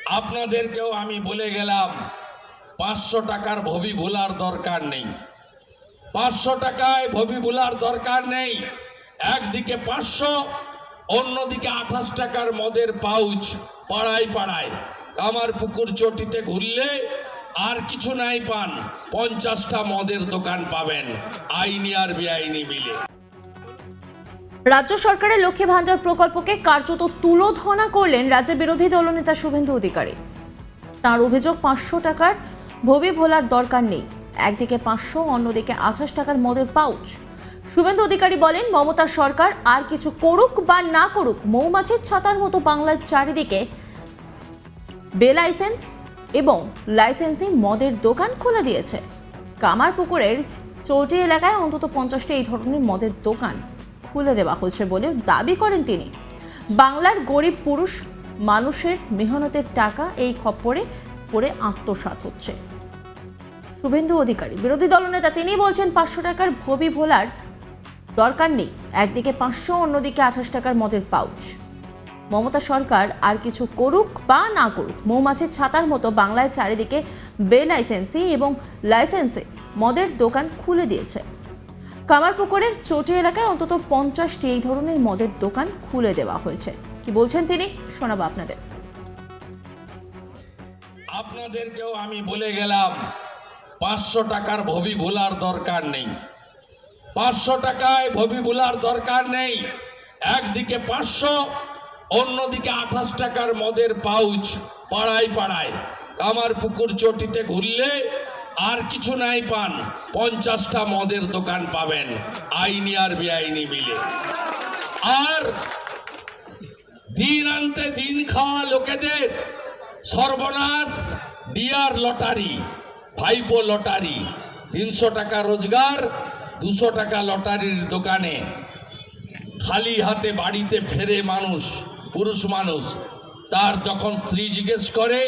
আপনাদেরকেও আমি বলে গেলাম 500 টাকার ভবি ভোলার দরকার নেই। 500 টাকায় ভবি ভোলার দরকার নেই। একদিকে 500, অন্যদিকে 28 টাকার মদের পাউচ পাড়ায় পাড়ায়। আমার পুকুর চটিতে ঘুরলে আর কিছু নাই পান, 50টা মদের দোকান পাবেন, আইনি আর বেআইনি মিলে। রাজ্য সরকারের লক্ষ্মী ভান্ডার প্রকল্পকে কার্যত তুলোধনা করলেন রাজ্যের বিরোধী দলনেতা শুভেন্দু অধিকারী। তার অভিযোগ 500 টাকার ভবি ভোলার দরকার নেই। একদিকে 500, অন্যদিকে 28 টাকার মদের পাউচ। শুভেন্দু অধিকারী বলেন, মমতার সরকার আর কিছু করুক বা না করুক, মৌমাছির ছাতার মতো বাংলার চারিদিকে বেলাইসেন্স এবং লাইসেন্সি মদের দোকান খুলে দিয়েছে। কামারপুকুরের চৌটি এলাকায় অন্তত 50টি এই ধরনের মদের দোকান খুলে দেওয়া হয়েছে বলেও দাবি করেন তিনি। বাংলার গরিব পুরুষ মানুষের মেহনতের টাকা এই খপ্পরে পড়ে আত্মসাৎ হচ্ছে। শুভেন্দু অধিকারী বিরোধী দলনেতা, তিনি বলছেন 500 টাকার ভবি ভোলার দরকার নেই। একদিকে 500, অন্যদিকে 28 টাকার মদের পাউচ। মমতা সরকার আর কিছু করুক বা না করুক, মৌমাছির ছাতার মতো বাংলায় চারিদিকে বেলাইসেন্সি এবং লাইসেন্সে মদের দোকান খুলে দিয়েছে। কামারপুকুরের চটি এলাকায় অন্তত 50টি এই ধরনের মদের দোকান খুলে দেওয়া হয়েছে। কি বলছেন তিনি, শোনাবো আপনাদের। আপনাদেরকেও আমি বলে গেলাম 500 টাকার ভবি ভোলার দরকার নেই। 500 টাকায় ভবি ভোলার দরকার নেই। একদিকে 500, অন্যদিকে 28 টাকার মদের পাউচ পাড়ায় পাড়ায়। আমার পুকুর চটিতে ঘুরলে আর কিছু নাই পান, 50টা মদের দোকান পাবেন, আইনি আর বেআইনি মিলে। আর দিন আনতে দিন খাওয়া লোকেদের সর্বনাশ। ডিয়ার লটারি, ভাইপো লটারি, 300 টাকা রোজগার, 200 টাকা লটারির দোকানে। খালি হাতে বাড়িতে ফেরে মানুষ, পুরুষ মানুষ। তার যখন স্ত্রী জিজ্ঞেস করে,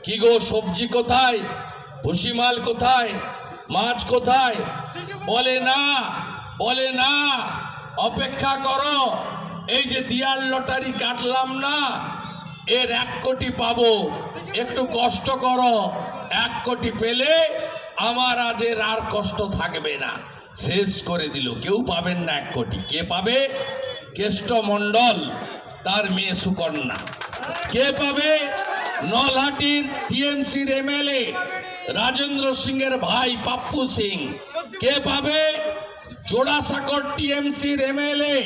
কি গো সবজি কোথায়, ভুসিমাল কোথায়, মাছ কোথায়, বলে না অপেক্ষা করো, এই যে দিয়ার লটারি কাটলাম না, এর 1 কোটি পাবো, একটু কষ্ট করো, 1 কোটি পেলে আমার আর কষ্ট থাকবে না। শেষ করে দিল। কেউ পাবেন না 1 কোটি। কে পাবে? কেষ্ট মণ্ডল, তার মেয়ে সুকন্যা। কে পাবে? নলহাটির টিএমসির এমএলএ রাজেন্দ্র সিং এর ভাই পাপ্পু সিং। কে পাবে? জোড়াসাঁকোর টিএমসির এমএলএ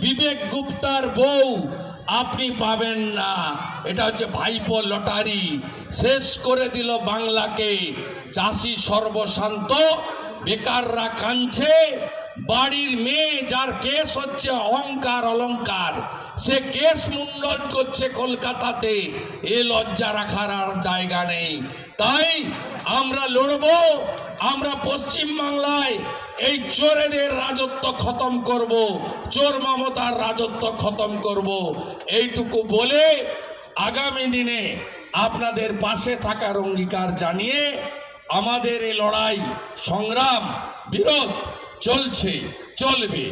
বিবেক গুপ্তার বউ। আপনি পাবেন না। এটা হচ্ছে ভাইপো লটারি। শেষ করে দিল বাংলাকে। চাষি সর্বশান্ত, বেকাররা কাঁদছে। বাড়ির মেয়ে যার কেস হচ্ছে অহংকার অলংকার, সে কেস মুন্ডন করছে কলকাতাতে। এ লজ্জা রাখার আর জায়গা নেই। তাই আমরা লড়বো। আমরা পশ্চিম বাংলায় এই চোরেদের রাজত্ব খতম করব, চোর মমতার রাজত্ব খতম করব। এইটুকু বলে আগামী দিনে আপনাদের পাশে থাকার অঙ্গীকার জানিয়ে আমাদের এই লড়াই, সংগ্রাম, বিরোধ চলছে, চলবে।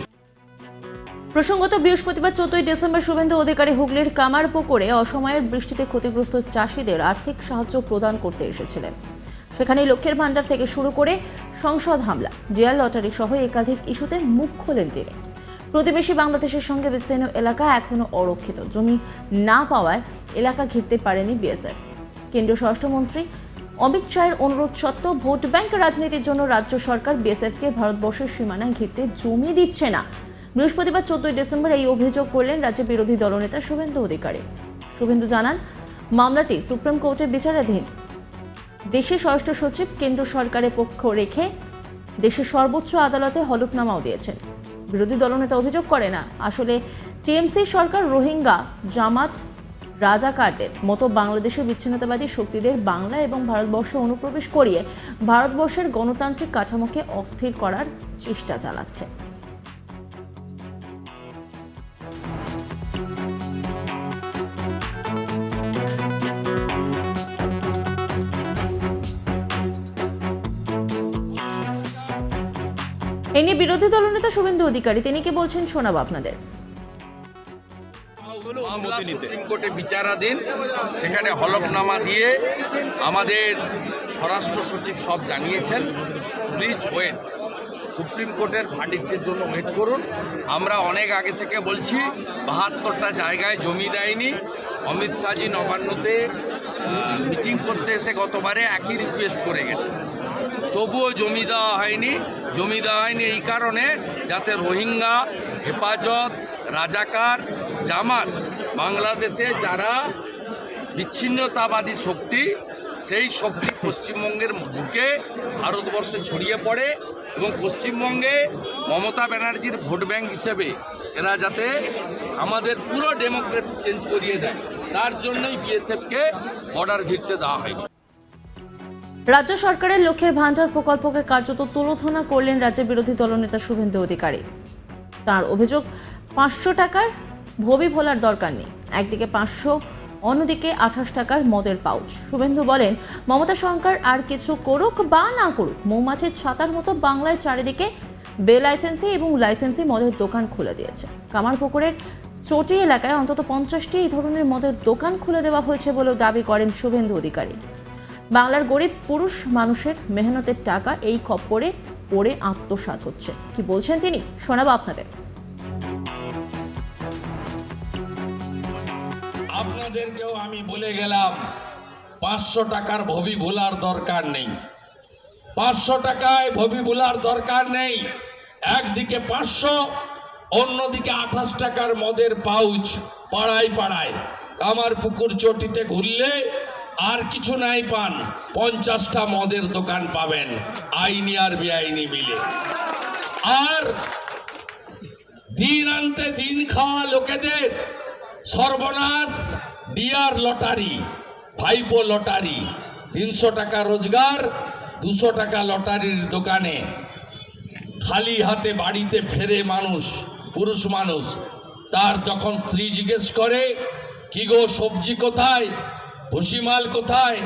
প্রসঙ্গত, বৃহস্পতিবার 14 ডিসেম্বর শুভেন্দু অধিকারী হুগলির কামারপুকুরে অসময়ের বৃষ্টিতে ক্ষতিগ্রস্ত চাষিদের আর্থিক সাহায্য প্রদান করতে এসেছিলেন। সেখানে লক্ষ্মীর ভান্ডার থেকে শুরু করে সংসদ হামলা, ডিয়ার লটারি সহ একাধিক ইস্যুতে মুখ খোলেন তিনি। প্রতিবেশী বাংলাদেশের সঙ্গে বিস্তীর্ণ এলাকা এখনো অরক্ষিত। জমি না পাওয়ায় এলাকা ঘিরতে পারেনি বিএসএফ। কেন্দ্রীয় স্বরাষ্ট্রমন্ত্রী অমিত শাহের অনুরোধ সত্ত্বেও ভোট ব্যাংক রাজনীতির জন্য রাজ্য সরকার বিএসএফকে ভারতবর্ষের সীমানায় ঘিরতে জমি দিচ্ছে না। বৃহস্পতিবার 14 ডিসেম্বর এই অভিযোগ করলেন রাজ্যের বিরোধী দলনেতা শুভেন্দু অধিকারী। শুভেন্দু জানান, মামলাটি সুপ্রিম কোর্টে বিচারাধীন। দেশের স্বরাষ্ট্র সচিব কেন্দ্র সরকারের পক্ষ রেখে দেশের সর্বোচ্চ আদালতে হলফনামাও দিয়েছেন। বিরোধী দলনেতা অভিযোগ করে না, আসলে টিএমসি সরকার রোহিঙ্গা, জামাত, রাজাকারদের মতো বাংলাদেশের বিচ্ছিন্নতাবাদী শক্তিদের বাংলা এবং ভারতবর্ষে অনুপ্রবেশ করিয়ে ভারতবর্ষের গণতান্ত্রিক কাঠামোকে অস্থির করার চেষ্টা চালাচ্ছে। এই নিয়ে বিরোধী দলনেতা শুভেন্দু অধিকারী তিনি কি বলছেন, শোনাবো আপনাদের। মামলা নিতে। সুপ্রিম কোর্টে বিচারাধীন, সেখানে হলফনামা দিয়ে আমাদের স্বরাষ্ট্র সচিব সব জানিয়েছেন। প্লিজ ওয়েট, সুপ্রিম কোর্টের ভার্ডিক্টের জন্য ওয়েট করুন। আমরা অনেক আগে থেকে বলছি 72টা জায়গায় জমি দেয়নি। অমিত শাহজি নবান্নতে মিটিং করতে এসে গতবারে একই রিকোয়েস্ট করে গেছে, তবুও জমি দেওয়া হয়নি। জমি দেওয়া হয়নি এই কারণে যাতে রোহিঙ্গা, হেফাজত, রাজাকার, জামাত, বাংলাদেশে যারা বিচ্ছিন্নতাবাদী শক্তি, সেই শক্তি পশ্চিমবঙ্গের বুকে ভারতবর্ষে ছড়িয়ে পড়ে এবং পশ্চিমবঙ্গে মমতা ব্যানার্জির ভোট ব্যাংক হিসেবে এরা যাতে আমাদের পুরো ডেমোক্রেসি চেঞ্জ করিয়ে দেয়, তার জন্যই বিএসএফকে বর্ডার ঘিরতে দেওয়া হয়নি। রাজ্য সরকারের লক্ষ্যের ভান্ডার প্রকল্পকে কার্যত তুলোধনা করলেন রাজ্যের বিরোধী দলনেতা শুভেন্দু অধিকারী। তার অভিযোগ 500 টাকার ভবি ভোলার দরকার নেই, একদিকে 500, অন্যদিকে 28 টাকার মদের পাউচ। শুভেন্দু বলেন, মমতা সরকার আর কিছু করুক বা না করুক, মৌমাছির ছাতার মতো বাংলায় চারিদিকে বেলাইসেন্সি এবং লাইসেন্সি মদের দোকান খুলে দিয়েছে। কামারপুকুরের চটি এলাকায় অন্তত 50টি এই ধরনের মদের দোকান খুলে দেওয়া হয়েছে বলেও দাবি করেন শুভেন্দু অধিকারী। বাংলার গরিব পুরুষ মানুষের মেহনতের টাকা এই খপ্পরে পড়ে আত্মসাৎ হচ্ছে। কি বলছেন তিনি, শোনাবো আপনাদের। আপনাদেরকেও আমি বলে গেলাম 500 টাকার ভবি ভোলার দরকার নেই। 500 টাকায় ভবি ভোলার দরকার নেই। একদিকে 500, অন্যদিকে 28 টাকার মদের পাউচ পাড়ায় পাড়ায়। আমার পুকুর চটিতে ঘুরলে আর কিছু নাই পান, 50টা মদের দোকান পাবেন, আইনি আর বেআইনি মিলে। আর দিন আনতে দিন খাওয়া লোকেদের সর্বনাশ। ডিয়ার লটারি, ভাইপো লটারি, 300 টাকা রোজগার, 200 টাকা লটারির দোকানে। খালি হাতে বাড়িতে ফেরে মানুষ, পুরুষ মানুষ। তার যখন স্ত্রী জিজ্ঞেস করে, কি গো সবজি কোথায়, ভুসিমাল কোথায়,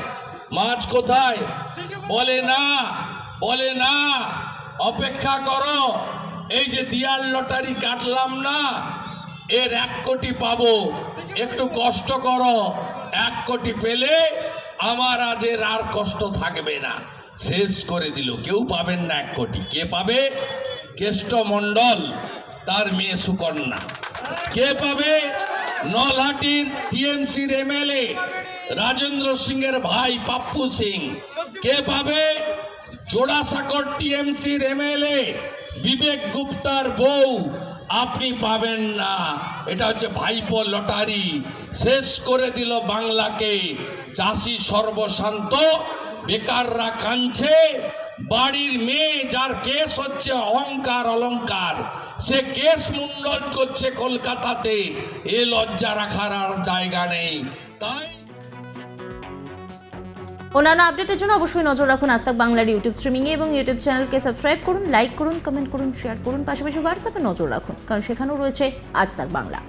মাছ কোথায়, বলে না অপেক্ষা করো, এই যে দিয়াল লটারি কাটলাম না, এর 1 কোটি পাবো, একটু কষ্ট করো, 1 কোটি পেলে আমার আর কষ্ট থাকবে না। শেষ করে দিল, কেউ পাবেন না 1 কোটি। কে পাবে? কেষ্ট মণ্ডল, তার মেয়ে সুকন্যা। কে পাবে? নলহাটির টিএমসির এমএলএ রাজেন্দ্র সিং এর ভাই পাপ্পু সিং। কে পাবে? জোড়াসাঁকোর টিএমসির এমএলএ বিবেক গুপ্তার বউ। আপনি পাবেন না। এটা হচ্ছে ভাইপো লটারি, শেষ করে দিল বাংলাকে। চাষি সর্বশান্ত, বেকাররা কাঁদছে। বাড়ির মেয়ে যার কেস হচ্ছে অহংকার অলংকার, সে কেস মুন্ডন করছে কলকাতাতে। এ লজ্জা রাখার আর জায়গা নেই। তাই অন্যান্য আপডেটের জন্য অবশ্যই নজর রাখুন আজ তাক বাংলার ইউটিউব স্ট্রিমিংয়ে এবং ইউটিউব চ্যানেলকে সাবস্ক্রাইব করুন, লাইক করুন, কমেন্ট করুন, শেয়ার করুন, পাশাপাশি হোয়াটসঅ্যাপে নজর রাখুন, কারণ সেখানেও রয়েছে আজ তাক বাংলা।